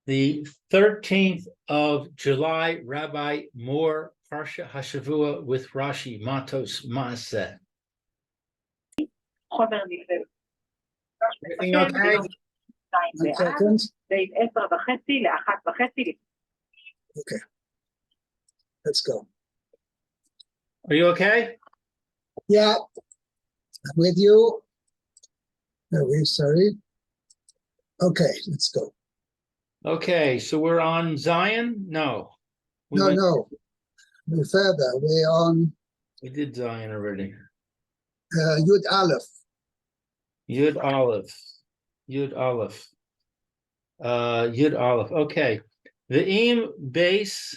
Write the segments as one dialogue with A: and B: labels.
A: the 13th of July, Rabbi Moore, Parsha Hashavua with Rashi Matos Maasei. Everything okay?
B: 1 second. Okay. Let's go.
A: Are you okay?
B: Yeah. I'm with you. Sorry. Okay, let's go.
A: Okay, so we're on Zion? No.
B: No. We're further. We're on...
A: We did Zion already.
B: Yud Aleph.
A: Yud Aleph. Yud Aleph. Yud Aleph. Okay. Ve'im beis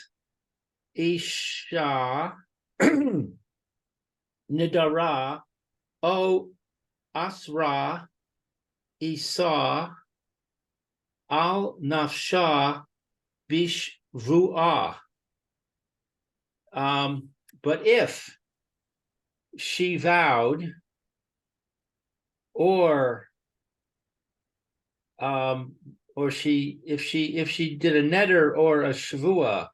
A: isha nidara o asra isa al nafsha bishvuah. But if she vowed, or if she did a neder or a shavua,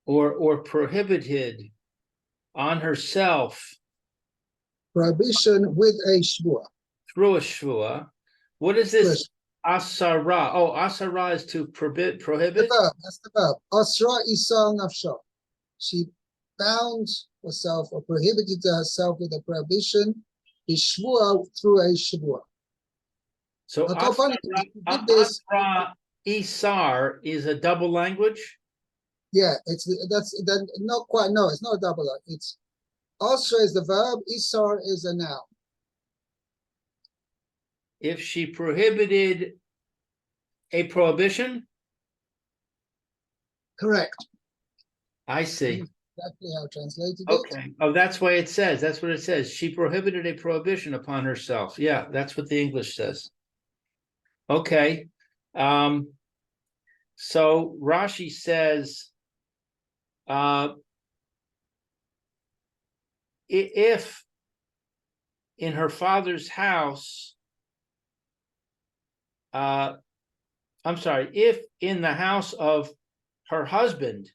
A: or prohibited on herself
B: Prohibition with a shvua.
A: Through a shvua. What is this? Asara. Oh, asara is to prohibit.
B: That's the verb. Asra isal nafsha. She bound herself or prohibited herself with a prohibition, shvua, through a shvua.
A: So asra isar is a double language.
B: Yeah, that's not quite. No, it's not a double. It's asra is the verb. Isar is a noun.
A: If she prohibited a prohibition?
B: Correct.
A: I see.
B: Exactly how translated
A: okay.
B: it.
A: Oh, that's why it says. That's what it says. She prohibited a prohibition upon herself. Yeah, that's what the English says. Okay. So Rashi says, if in her father's house, I'm sorry, if in the house of her husband,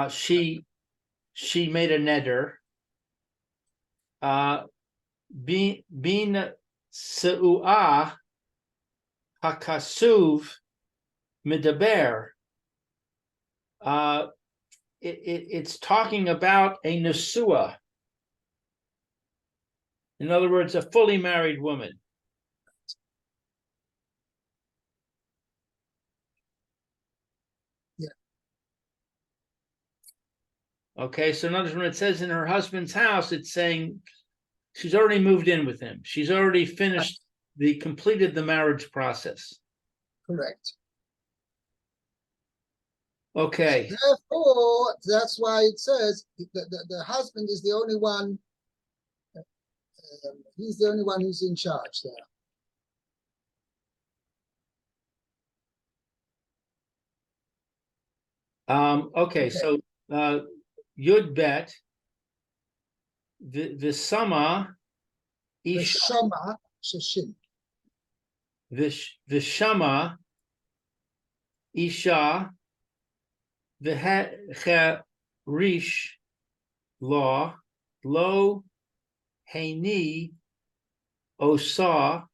A: she made a neder, bin seuah hakasuv medaber, it's talking about a nesua. In other words, a fully married woman.
B: Yeah.
A: Okay, so notice when it says in her husband's house, it's saying she's already moved in with him. She's already finished, completed the marriage process.
B: Correct.
A: Okay.
B: Therefore, that's why it says the husband is the only one. He's the only one who's in charge there.
A: Okay, so Yud Bet, the Sama,
B: Shama, Shashin.
A: Vishama, Isha, the Rish law, Lo Heini, Osa,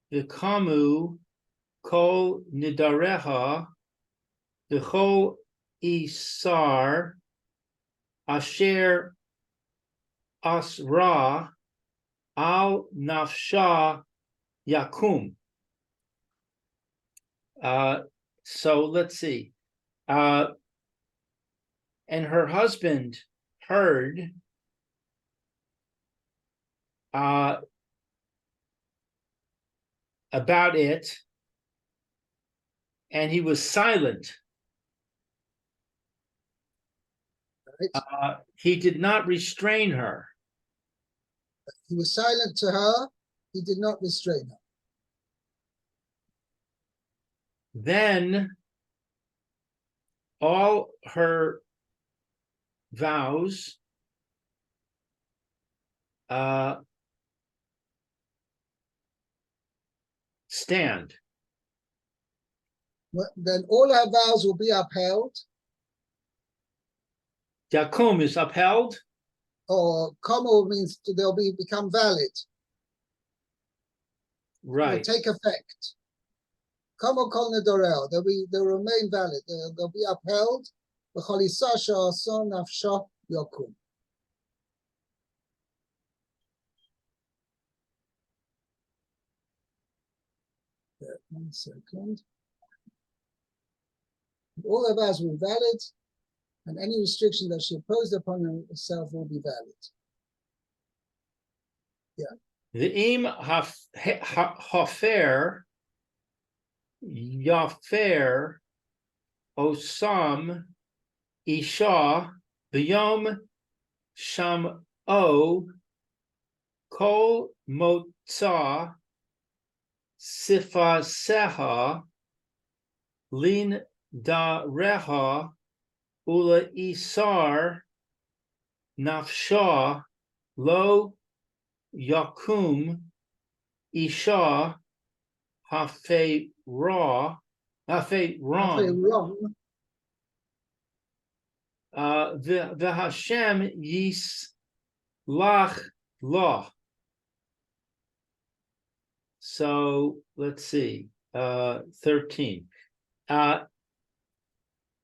A: the Kamu, Kol Nidareha, the Chol Isar, Asher Asra, Al Nafsha Yakum. So let's see. And her husband heard about it, and he was silent.
B: Right.
A: He did not restrain her.
B: He was silent to her. He did not restrain her.
A: Then all her vows stand.
B: Then all her vows will be upheld,
A: Yakum is upheld.
B: or komo means they'll become valid.
A: Right.
B: Will take effect. Komo kol nedorel, they'll remain valid. They'll be upheld. V'chol isha she'asa nafsha yakum. One second. All her vows will be valid, and any restriction that she imposed upon herself will be valid.
A: The im hafer yafer osam isha v'yom sham o kol motza sifaseha lin da reha ula isar nafsha lo yakum isha hafe ron
B: Wrong.
A: the Hashem yis lach la. So let's see, 13.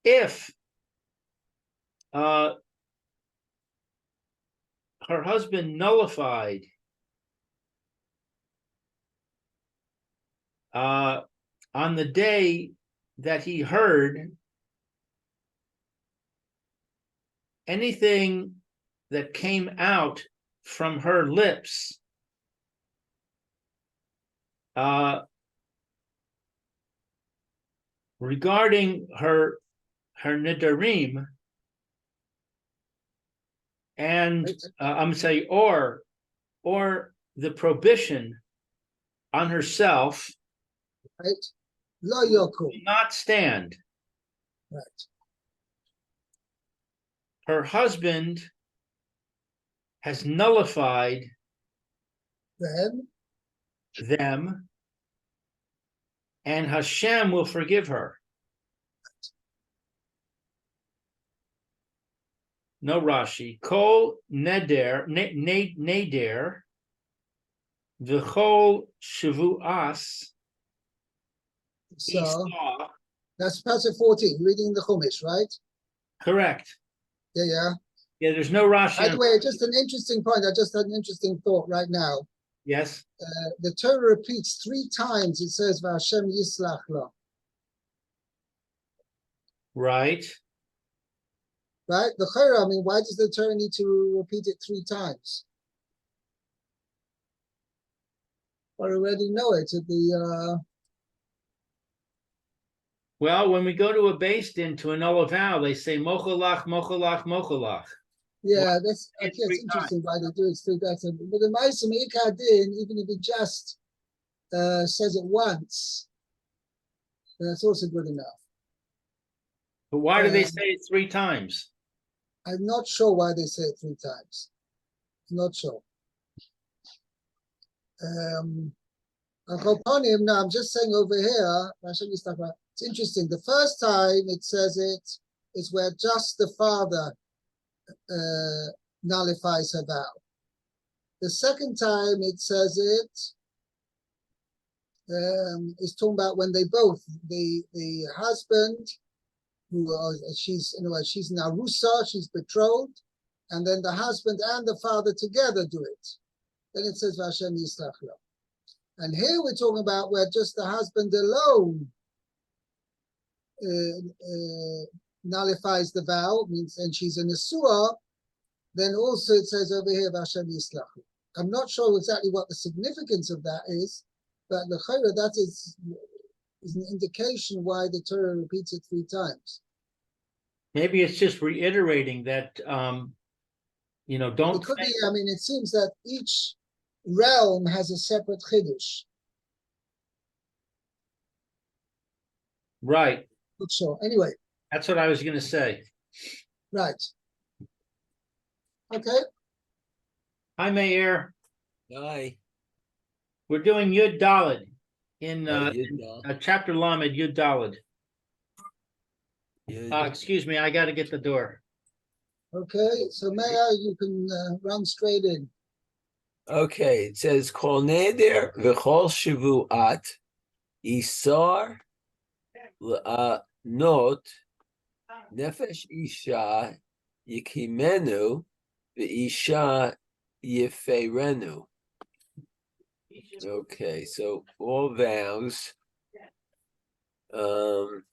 A: If her husband nullified on the day that he heard anything that came out from her lips regarding her nidarim, and I'm saying, or the prohibition on herself,
B: Right? Lo yakum.
A: will not stand.
B: Right.
A: Her husband has nullified
B: Then
A: them, and Hashem will forgive her. No Rashi. Kol neder, neder, v'chol shavuas,
B: so
A: Esau.
B: that's passage 14, reading the Chumash, right?
A: Correct.
B: Yeah.
A: Yeah, there's no Rashi.
B: By the way, just an interesting point. I just had an interesting thought right now.
A: Yes.
B: The Torah repeats 3 times. It says, "V'Hashem yislach lo."
A: Right.
B: Right? The Torah. I mean, why does the Torah need to repeat it 3 times? I already know it.
A: Well, when we go to a beis din to annul a vow, they say mochalach, mochalach, mochalach.
B: Yeah, that's
A: It
B: okay. It's
A: 3
B: interesting why they do it 3 times. But the Ma'aser Me'ikar Din, even if it just says it once, then that's also good enough.
A: But why do they say it 3 times?
B: I'm not sure why they say it 3 times. I'm not sure. No, I'm just saying over here, it's interesting. The first time it says it is where just the father nullifies her vow. The second time it says it is talking about when they both, the husband, she's an arusa, she's betrothed, and then the husband and the father together do it. Then it says Vashem Yislach Lo. And here we're talking about where just the husband alone nullifies the vow, means, and she's an Asua, then also it says over here Vashem Yislach Lo. I'm not sure exactly what the significance of that is, but the Chayra, that is an indication why the Torah repeats it 3 times.
A: Maybe it's just reiterating that, don't.
B: It could be. I mean, it seems that each realm has a separate chiddush.
A: Right.
B: Not sure. Anyway.
A: That's what I was going to say.
B: Right. Okay.
A: Hi, Meir.
C: Hi.
A: We're doing Yud Daled. in
C: Yud
A: chapter Lamed Yud Daled.
C: Yud.
A: Excuse me, I got to get the door.
B: Okay, so Maya, you can run straight in.
C: Okay, it says Kol Neder v'Chol Shavuat Isar Not Nefesh Isha Yikimenu v'Isha Yeferenu. Okay, so all vows, and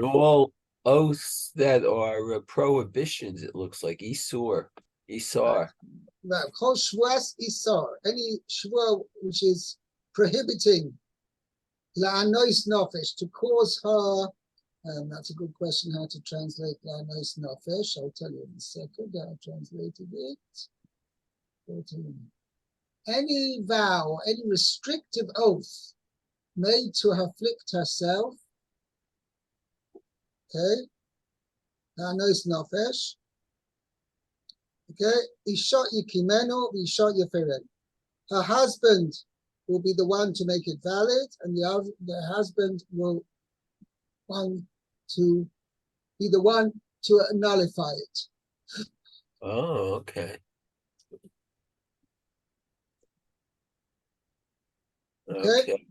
C: all oaths that are prohibitions. It looks like Isar.
B: Right, Kol Shvuas Isar, any shvua which is prohibiting la'anois nofesh, to cause her. That's a good question how to translate la'anois nofesh. I'll tell you in a second. I translated it. Any vow, any restrictive oath made to afflict herself. Okay, la'anois nofesh. Okay, Isha Yikimenu, Isha Yeferen. Her husband will be the one to make it valid, and the husband will want to be the one to nullify it.
C: Oh, okay.
B: Okay.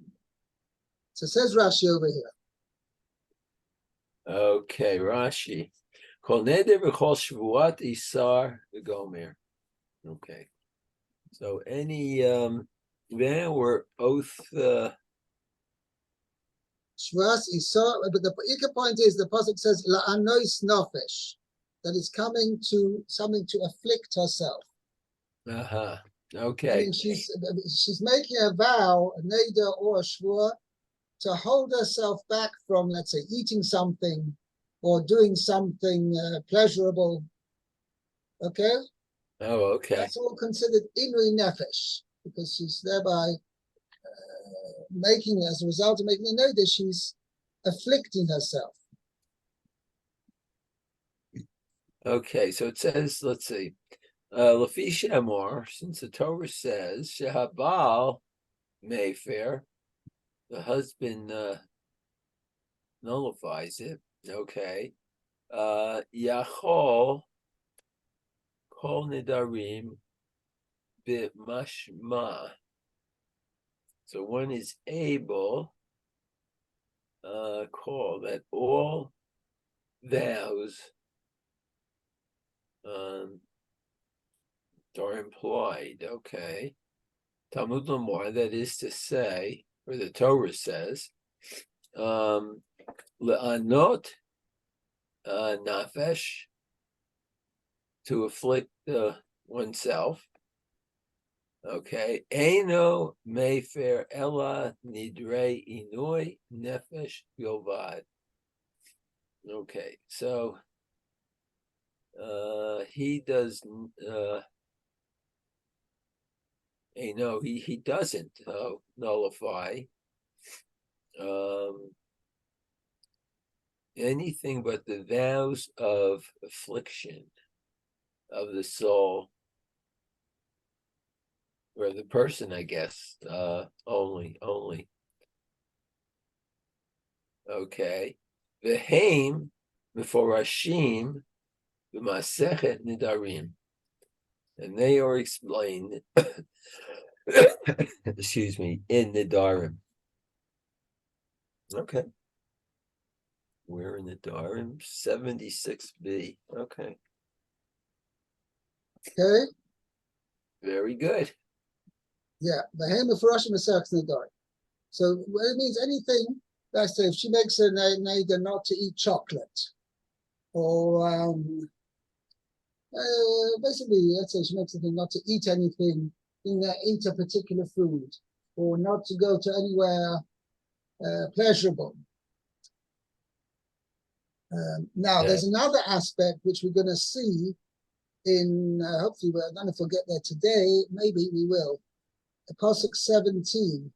B: So it says Rashi over here.
C: Okay, Rashi. Kol neder v'chol shvuat isar v'gomer. Okay. So any vow or oath.
B: Shvas Isar, but the Ika point is the pasuk says la'anois nafesh, that is coming to something to afflict herself.
C: Okay.
B: Meaning she's making a vow, a neder or a shvua, to hold herself back from, let's say, eating something or doing something pleasurable. Okay?
C: Oh, okay.
B: That's all considered inui nefesh, because she's thereby making, as a result of making a neder, she's afflicting herself.
C: Okay, so it says, let's see, Lafi Shemor, since the Torah says, Shehabal Mayfair, the husband nullifies it. Okay. Yachol Kol Nidarim B'mashma. So one is able, call that all vows are implied. Okay. Talmud Lamar, that is to say, or the Torah says, le'anot nafesh, to afflict oneself. Okay. Eino mefer ella nidrei inoi nefesh yovad. Okay. So he does he doesn't nullify anything but the vows of affliction of the soul, or the person, I guess, only. Okay. V'heim meforashim b'masechet nidarim, and they are explained, excuse me, in Nidarim. Okay. We're in Nidarim 76b. Okay.
B: Okay?
C: Very good.
B: Yeah. The Haim of Rosh Hashanah Nadar. So it means anything, let's say, if she makes a neder not to eat chocolate, or basically, let's say she makes a thing not to eat anything, eat a particular food, or not to go to anywhere pleasurable. Now, there's another aspect which we're going to see in, hopefully we're going to forget that today, maybe we will. Pasuk 17.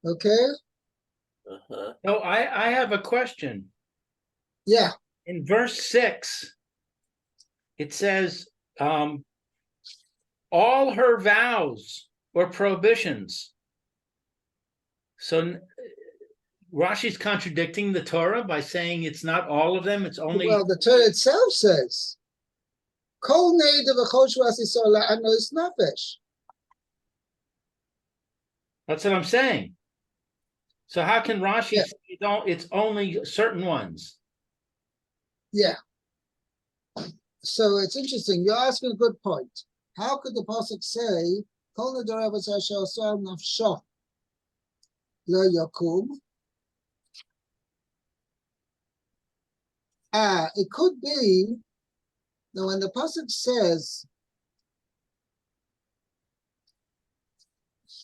B: Okay?
A: So I have a question.
B: Yeah.
A: In verse 6, it says all her vows or prohibitions. So Rashi's contradicting the Torah by saying it's not all of them, it's only.
B: Well, the Torah itself says, Kol neder v'chol shuas Yisrael la'anois nafesh.
A: That's what I'm saying. So how can Rashi
B: Yeah.
A: say it's only certain ones?
B: Yeah. So it's interesting. You're asking a good point. How could the pasuk say, Kol neder v'chol shuas nafsho lo yakum? It could be that when the pasuk says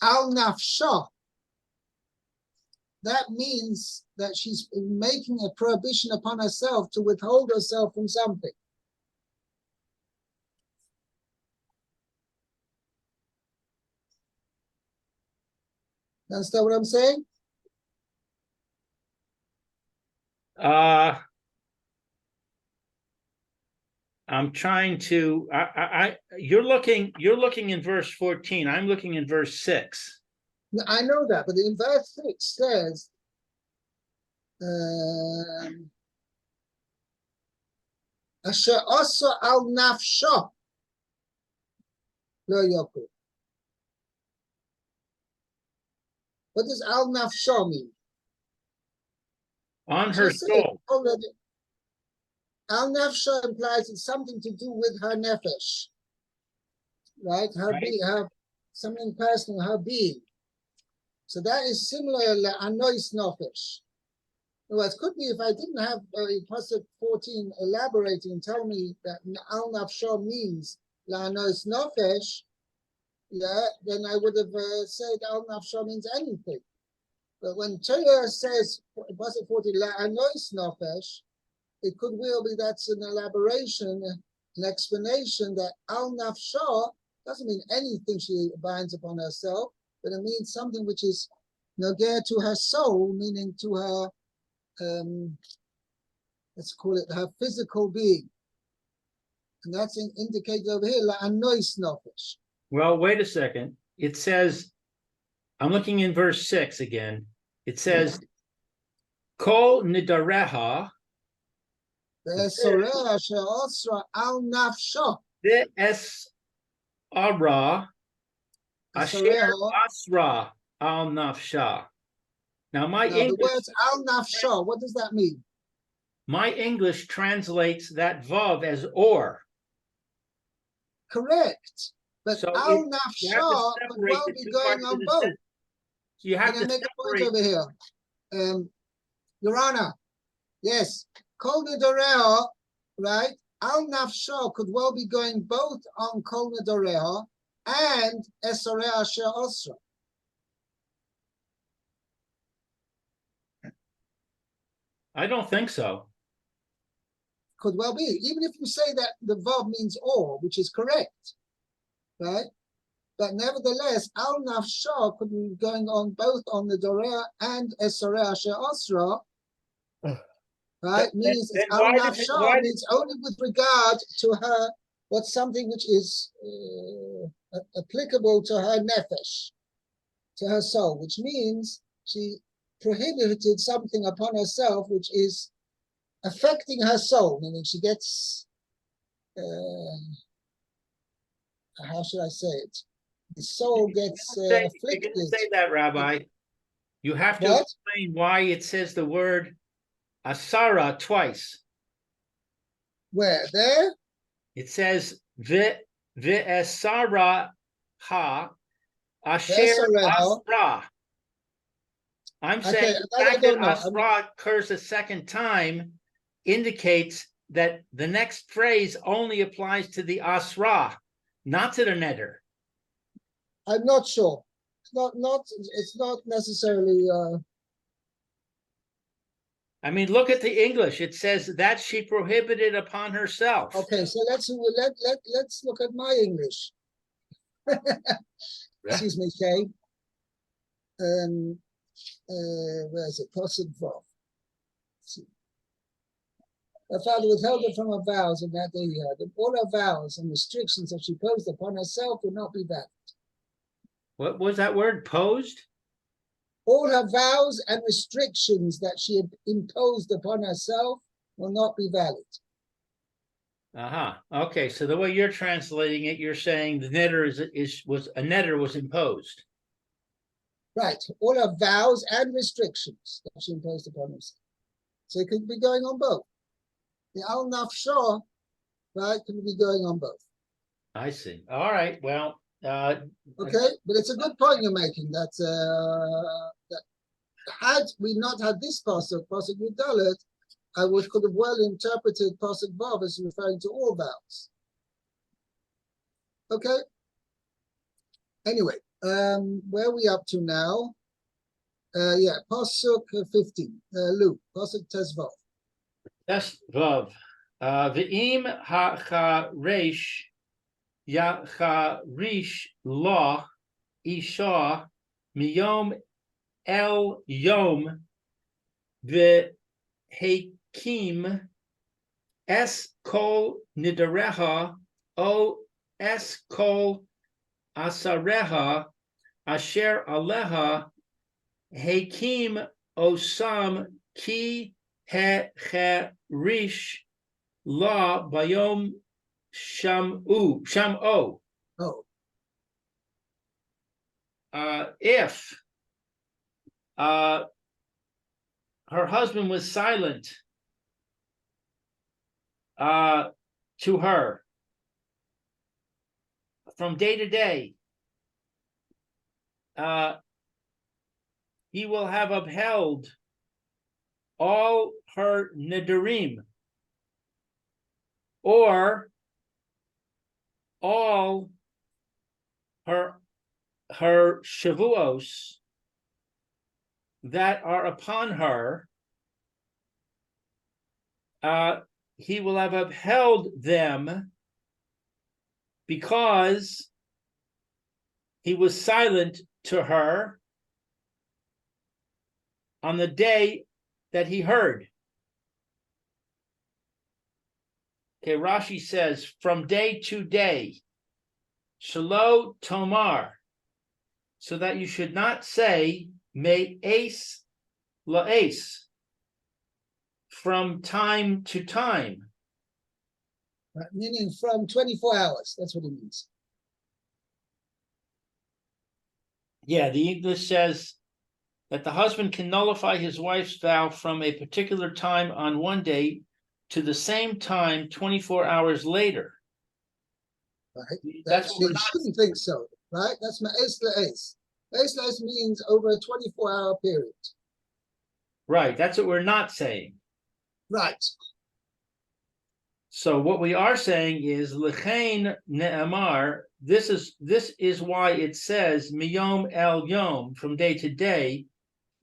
B: al nafsho, that means that she's making a prohibition upon herself to withhold herself from something. Understand what I'm saying?
A: I'm trying to. You're looking in verse 14. I'm looking in verse 6.
B: I know that, but in verse 6 says, Asher also al nafsho lo yoku. What does al nafsho mean?
A: On her
B: Just say
A: soul.
B: already. Al nafsho implies it's something to do with her nefesh, right? Her something personal, her being. So that is similar to anois nefesh. Well, it could be if I didn't have Pasuk 14 elaborating and tell me that al nafsho means la anois nefesh, yeah, then I would have said al nafsho means anything. But when Torah says Pasuk 14 la anois nefesh, it could well be that's an elaboration, an explanation that al nafsho doesn't mean anything she binds upon herself, but it means something which is nogea to her soul, meaning to her, let's call it her physical being. And that's indicated over here, la anois nefesh.
A: Well, wait a second. It says, I'm looking in verse 6 again. It says, Kol nidareha
B: Ve'esoreh asher osra al nafsho.
A: ve'es ara asher
B: Esoreha.
A: asra al nafsha. Now,
B: Now the words al nafsho, what does that mean?
A: my English translates that vav as or.
B: Correct. But
A: So
B: al
A: you have to
B: nafsha could
A: separate
B: well
A: the
B: be
A: two
B: going
A: parts of
B: on
A: the
B: both.
A: sentence. You have
B: Can I
A: to
B: make a point
A: separate.
B: over here? Your Honor, yes, kol nedoreha, right? Al nafsho could well be going both on kol nedoreha and esoreh asher osra.
A: I don't think so.
B: Could well be, even if you say that the verb means or, which is correct, right? But nevertheless, al nafsho could be going on both on the dorea and esoreh asher osra, right? Means it's al nafsho means only with regard to her, what's something which is applicable to her nefesh, to her soul, which means she prohibited something upon herself which is affecting her soul, meaning she gets, how should I say it? The soul gets afflicted.
A: If you're going to say that, Rabbi, you have to explain why it says the word asara twice.
B: Where? There?
A: It says ve'esara ha asher asra. I'm saying the fact that asra occurs a second time indicates that the next phrase only applies to the asra, not to the neder.
B: I'm not sure. It's not necessarily.
A: I mean, look at the English. It says that she prohibited upon herself.
B: Okay, so let's look at my English. Excuse me, Kay. Where is it? Pasuk Vav. her father withheld her from her vows on that day he had, and all her vows and restrictions that she posed upon herself would not be valid.
A: What was that word? Posed?
B: All her vows and restrictions that she had imposed upon herself will not be valid.
A: Okay, so the way you're translating it, you're saying the netter was imposed.
B: Right, all her vows and restrictions that she imposed upon herself. So it could be going on both. The al nafsho, right, could be going on both.
A: I see. All right. Well,
B: okay, but it's a good point you're making. That had we not had this pasuk Yudalet, I could have well interpreted pasuk Vav as referring to all vows. Okay. Anyway, where are we up to now? Yeah, pasuk 15. Luke, pasuk Tezvav.
A: Tezvav. V'im ha'charesh yacharish lo isha miyom el yom v'hekim es kol nidareha o es kol asareha asher aleha hekim osam ki hecherish la bayom shamo.
B: Oh.
A: If her husband was silent to her from day to day, he will have upheld all her nedarim, or all her shavuos that are upon her. He will have upheld them because he was silent to her on the day that he heard. Okay, Rashi says, from day to day, shelo tomar, so that you should not say, me ace la ace, from time to time.
B: Right, meaning from 24 hours, that's what it means.
A: Yeah, the English says that the husband can nullify his wife's vow from a particular time on one day to the same time 24 hours later.
B: Right. That's what you shouldn't think so, right? That's ma'es la'es. Ma'es la'es means over a 24-hour period.
A: Right. That's what we're not saying.
B: Right.
A: So what we are saying is lechein ne'amar. This is why it says miyom el yom, from day to day,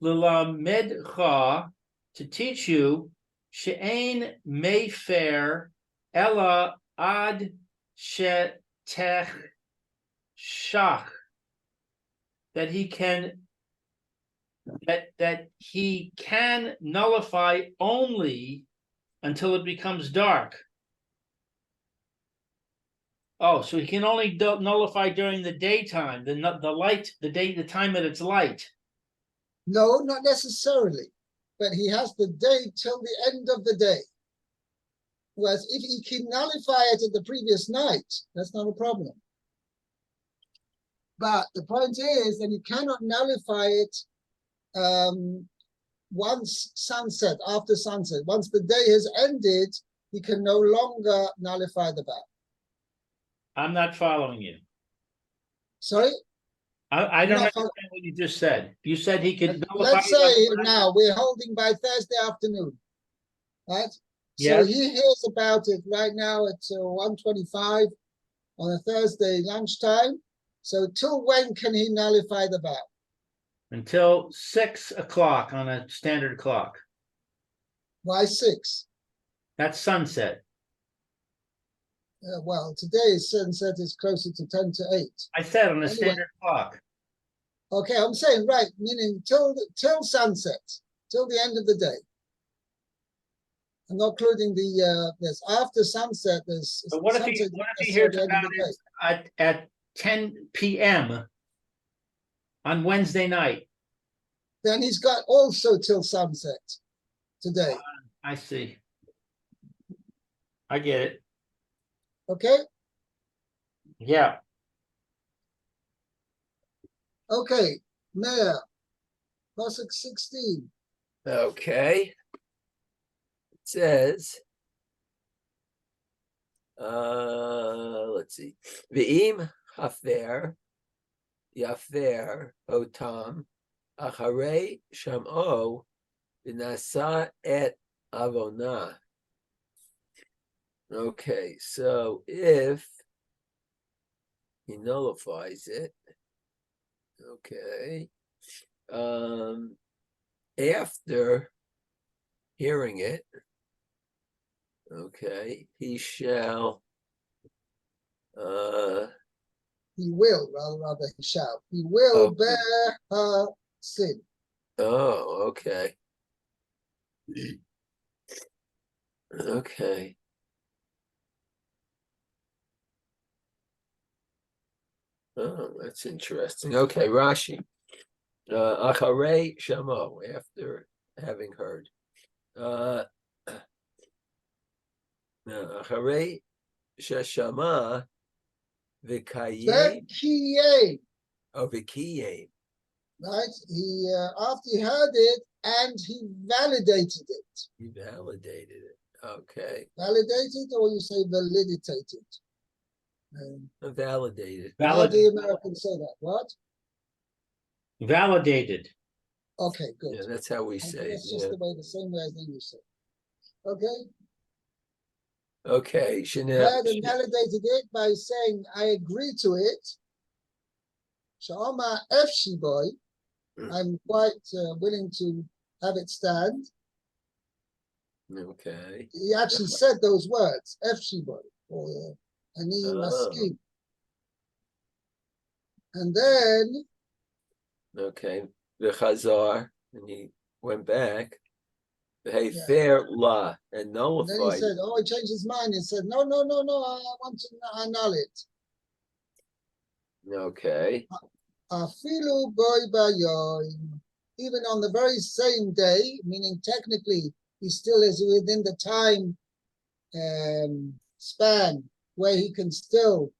A: lilamedcha, to teach you, she'ein mayfair ella ad shetech shach, that he can nullify only until it becomes dark. Oh, so he can only nullify during the daytime, the light, the time that it's light.
B: No, not necessarily, but he has the day till the end of the day. Whereas if he can nullify it at the previous night, that's not a problem. But the point is that he cannot nullify it once sunset, after sunset. Once the day has ended, he can no longer nullify the vow.
A: I'm not following you.
B: Sorry?
A: I don't understand what you just said. You said he could nullify.
B: Let's say now we're holding by Thursday afternoon, right?
A: Yes.
B: So he hears about it right now at 1:25 on a Thursday lunchtime. So till when can he nullify the vow?
A: Until 6 o'clock on a standard clock.
B: Why 6?
A: That's sunset.
B: Well, today's sunset is closer to 10 to 8.
A: I said on a standard clock.
B: Okay, I'm saying right, meaning till sunset, till the end of the day. I'm not including the there's after sunset. There's
A: But what if
B: sunset
A: he hears
B: the end of
A: about
B: the day.
A: it at 10 p.m. on Wednesday night?
B: Then he's got also till sunset today.
A: I see. I get it.
B: Okay.
A: Yeah.
B: Okay. Mayor. Pasuk 16.
C: Okay. It says, let's see. V'im hafer yafer otam acharei sham'o v'nasa et avona. Okay, so if he nullifies it, okay, after hearing it, okay, he shall
B: He will, rather he shall. He will bear her sin.
C: Oh, okay. Okay. Oh, that's interesting. Okay, Rashi. Acharei shamo, after having heard. Acharei sheshama v'kayem.
B: V'kiyeh.
C: Oh, v'kiyem.
B: Right? He after he heard it and he validated it.
C: He validated it. Okay.
B: Validated, or you say validated?
C: Validated.
B: How do the Americans say that? What?
A: Validated.
B: Okay, good.
C: Yeah, that's how we say it.
B: That's just the same way as the English say. Okay.
C: Okay.
B: Heard and validated it by saying, I agree to it. Sha'ama efshi boy. I'm quite willing to have it stand.
C: Okay.
B: He actually said those words, efshi boy, or ani maskim. And then,
C: okay, the Chazar, and he went back. Hey, fair la, and nullified.
B: And then he said, "Oh, he changed his mind." He said, "No, no, no, no. I want to annul it."
C: Okay.
B: Afilu boy bayoim. Even on the very same day, meaning technically he still is within the time span where he can still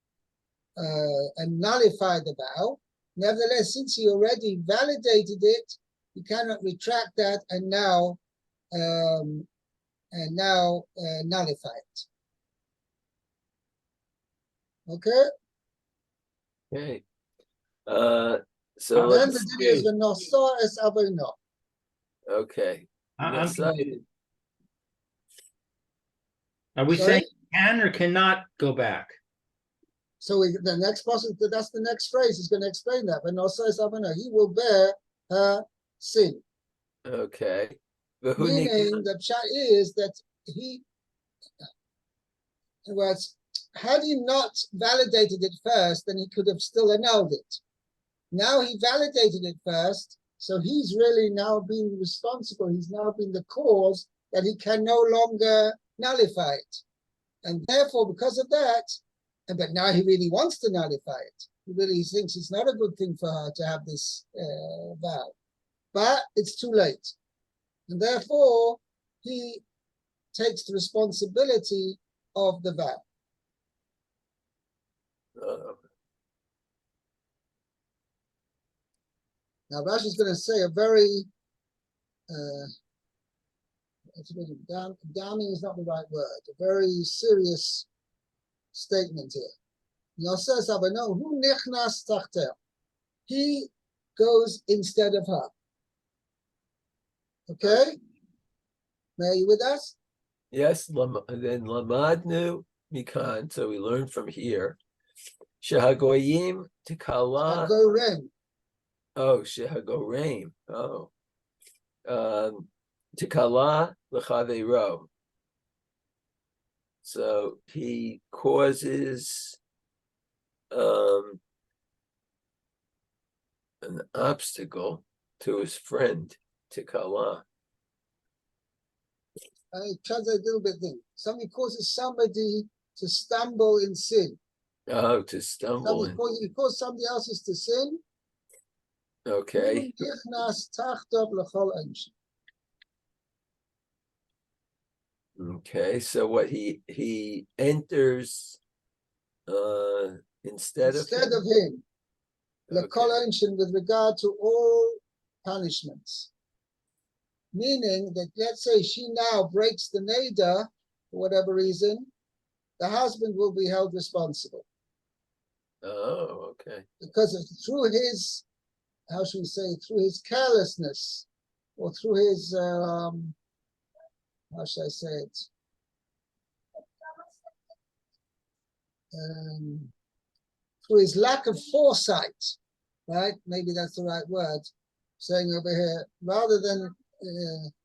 B: nullify the vow. Nevertheless, since he already validated it, he cannot retract that and now nullify it. Okay.
C: Okay. So
B: Then the idea is the nosor es avino.
C: Okay.
A: Are we saying can or cannot go back?
B: So the next process, that's the next phrase. He's going to explain that. But nosor es avino, he will bear her sin.
C: Okay.
B: Meaning the pshat is that he was, had he not validated it first, then he could have still annulled it. Now he validated it first, so he's really now being responsible. He's now been the cause that he can no longer nullify it. And therefore, because of that, but now he really wants to nullify it. He really thinks it's not a good thing for her to have this vow. But it's too late. And therefore, he takes the responsibility of the vow. Now, Rashi is going to say a very, damning is not the right word, a very serious statement here. Yosef Abano, who nichnas tachtel? He goes instead of her. Okay? Are you with us?
C: Yes, then Lamadnu Mikan, so we learned from here. Shehagoyim Tikala.
B: Shahagorem.
C: Oh, Shehagoreim. Oh. Tikala L'Chaveiro. So he causes an obstacle to his friend, Tikala.
B: I translate a little bit thing. Something causes somebody to stumble in sin.
C: Oh, to stumble in.
B: He caused somebody else's to sin.
C: Okay. Okay, so what he enters instead of
B: him.
C: Okay.
B: With regard to all punishments. Meaning that, let's say she now breaks the neder for whatever reason, the husband will be held responsible.
C: Oh, okay.
B: Because through his, how should we say, through his carelessness, or through his, how should I say it? Through his lack of foresight, right? Maybe that's the right word. Saying over here, rather than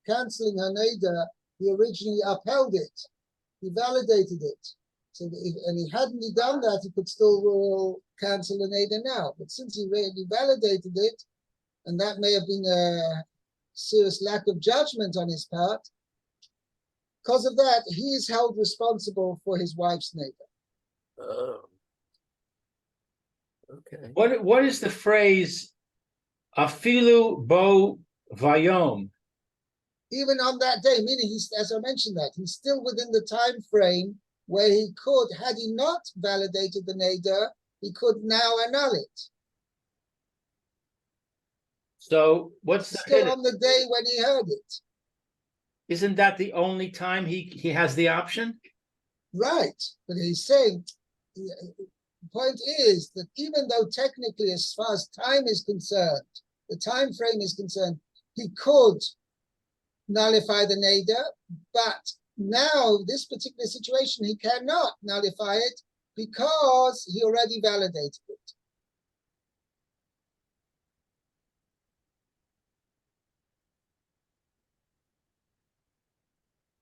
B: canceling her neder, he originally upheld it. He validated it. So and he hadn't done that, he could still cancel the neder now. But since he really validated it, and that may have been a serious lack of judgment on his part, because of that, he is held responsible for his wife's neder.
C: Oh. Okay.
A: What is the phrase afilu bo vayom?
B: Even on that day, meaning he's, as I mentioned, that he's still within the time frame where he could, had he not validated the neder, he could now annul it.
A: So what's the
B: still on the day when he heard it?
A: Isn't that the only time he has the option?
B: Right, but he's saying the point is that even though technically, as far as time is concerned, the time frame is concerned, he could nullify the neder, but now this particular situation he cannot nullify it because he already validated it.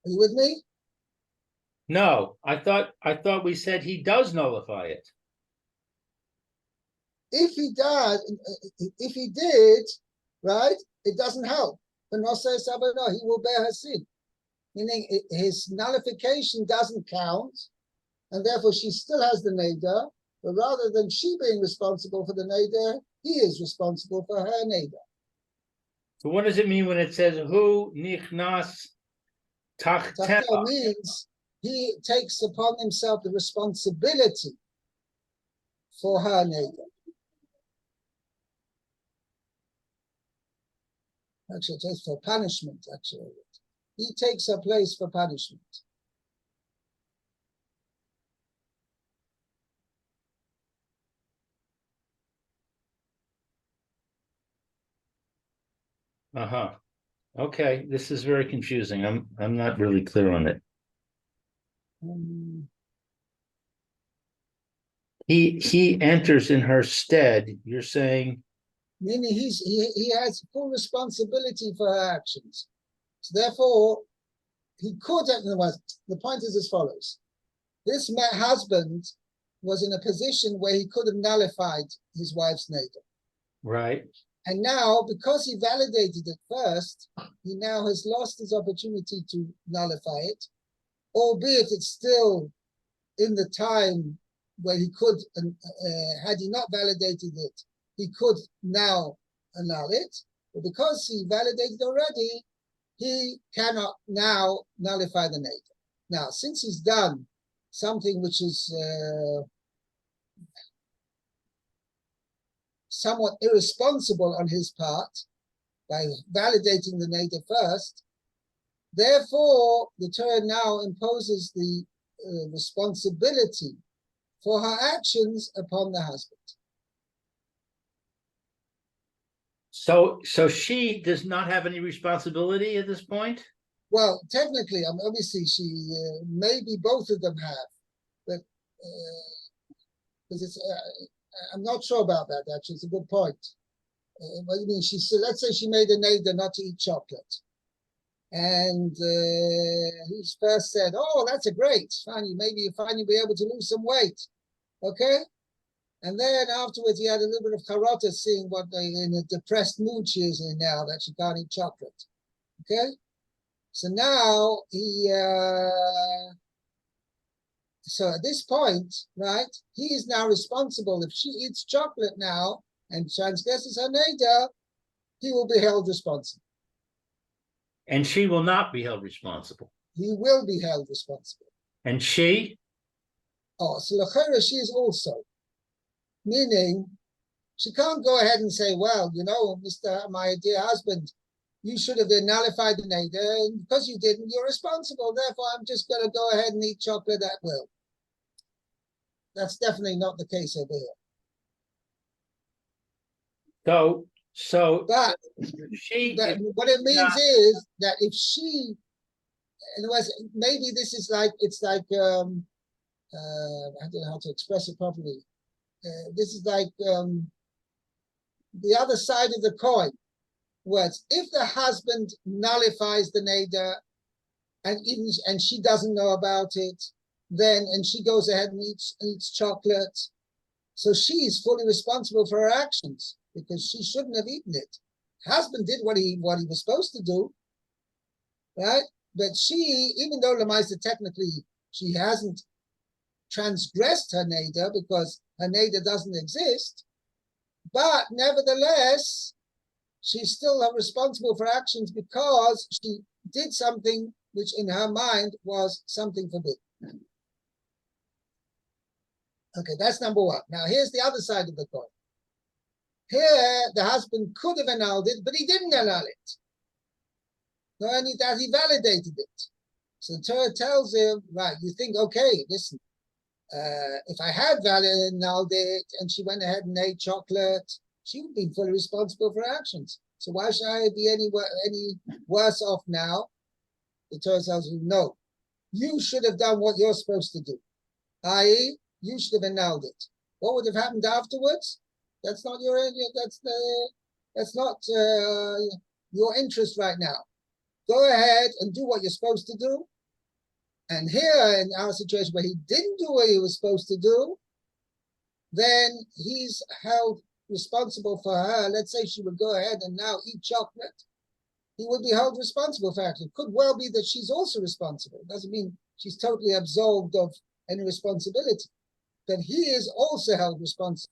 B: Are you with me?
A: No, I thought we said he does nullify it.
B: If he does, if he did, right, it doesn't help. But no, he will bear her sin. Meaning his nullification doesn't count, and therefore she still has the neder, but rather than she being responsible for the neder, he is responsible for her neder.
A: So what does it mean when it says hu nichnas tachteha?
B: Means he takes upon himself the responsibility for her neder. Actually, it takes for punishment, actually. He takes her place for punishment.
A: Uh-huh. Okay, this is very confusing. I'm not really clear on it. He enters in her stead, you're saying?
B: Meaning he has full responsibility for her actions. So therefore, he could, the point is as follows. This husband was in a position where he could have nullified his wife's neder.
A: Right.
B: And now, because he validated it first, he now has lost his opportunity to nullify it, albeit it's still in the time where he could, had he not validated it, he could now annul it. But because he validated already, he cannot now nullify the neder. Now, since he's done something which is somewhat irresponsible on his part by validating the neder first, therefore the Torah now imposes the responsibility for her actions upon the husband.
A: So she does not have any responsibility at this point?
B: Well, technically, obviously, she maybe both of them have, but because it's, I'm not sure about that. Actually, it's a good point. What do you mean? Let's say she made a neder not to eat chocolate, and he first said, "Oh, that's a great. Fine, maybe you finally be able to lose some weight." Okay. And then afterwards, he had a little bit of charata, seeing what in a depressed mood she is in now, that she can't eat chocolate. Okay? So now so at this point, right, he is now responsible. If she eats chocolate now and transgresses her neder, he will be held responsible.
A: And she will not be held responsible.
B: He will be held responsible.
A: And she?
B: Oh, so l'chayra, she is also. Meaning, she can't go ahead and say, well, you know, my dear husband, you should have nullified the neder, and because you didn't, you're responsible. Therefore, I'm just going to go ahead and eat chocolate at will. That's definitely not the case over here.
A: But she,
B: what it means is that if she, in other words, maybe this is like, it's like, I don't know how to express it properly. This is like the other side of the coin. Words, if the husband nullifies the neder and she doesn't know about it, then and she goes ahead and eats chocolate, so she is fully responsible for her actions because she shouldn't have eaten it. Husband did what he was supposed to do, right? But she, even though Lamaisa technically she hasn't transgressed her neder because her neder doesn't exist, but nevertheless, she's still responsible for actions because she did something which in her mind was something forbidden. Okay, that's number one. Now here's the other side of the coin. Here, the husband could have annulled it, but he didn't annul it. Not only that, he validated it. So the Torah tells him, right, you think, okay, listen, if I had annulled it and she went ahead and ate chocolate, she would be fully responsible for actions. So why should I be any worse off now? The Torah tells you, no, you should have done what you're supposed to do. I.e., you should have annulled it. What would have happened afterwards? That's not your your interest right now. Go ahead and do what you're supposed to do. And here in our situation where he didn't do what he was supposed to do, then he's held responsible for her. Let's say she would go ahead and now eat chocolate. He would be held responsible for it. It could well be that she's also responsible. It doesn't mean she's totally absolved of any responsibility. But he is also held responsible